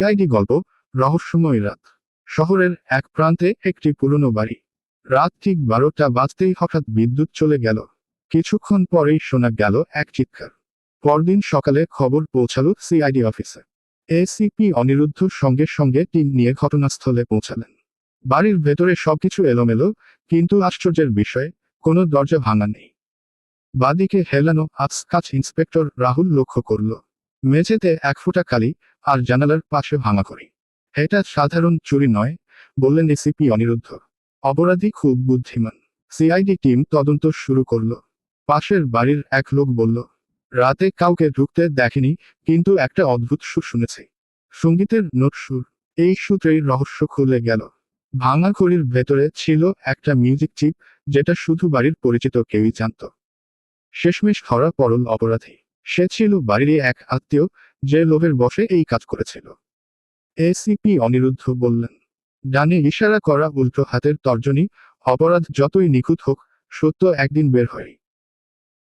CID গল্প রহস্যময় রাত। শহরের এক প্রান্তে একটি পুরনো বাড়ি। রাত ঠিক 12টা বাজতেই হঠাৎ বিদ্যুৎ চলে গেল। কিছুক্ষণ পরেই শোনা গেল এক চিৎকার। পরদিন সকালে খবর পৌঁছালো সিআইডি অফিসে। এসিপি অনিরুদ্ধ সঙ্গে সঙ্গে টিম নিয়ে ঘটনাস্থলে পৌঁছালেন। বাড়ির ভেতরে সবকিছু এলোমেলো, কিন্তু আশ্চর্যের বিষয়, কোনো দরজা ভাঙা নেই। বাদিকে হেলানো কাঁচ ইন্সপেক্টর রাহুল লক্ষ্য করল। মেঝেতে 1 ফোঁটা কালি, আর জানালার পাশে ভাঙা করি। এটা সাধারণ চুরি নয়, বললেন এসিপি অনিরুদ্ধ। অপরাধী খুব বুদ্ধিমান। সিআইডি টিম তদন্ত শুরু করল। পাশের বাড়ির এক লোক বলল, রাতে কাউকে ঢুকতে দেখেনি, কিন্তু একটা অদ্ভুত সুর শুনেছি। সঙ্গীতের নোট সুর। এই সূত্রেই রহস্য খুলে গেল। ভাঙা ঘড়ির ভেতরে ছিল একটা মিউজিক চিপ, যেটা শুধু বাড়ির পরিচিত কেউই জানত। শেষমেশ ধরা পড়ল অপরাধী। সে ছিল বাড়িরই এক আত্মীয়, যে লোভের বশে এই কাজ করেছিল। এসিপি অনিরুদ্ধ বললেন, ডানে ইশারা করা উল্টো হাতের তর্জনী। অপরাধ যতই নিখুঁত হোক, সত্য একদিন বের হয়।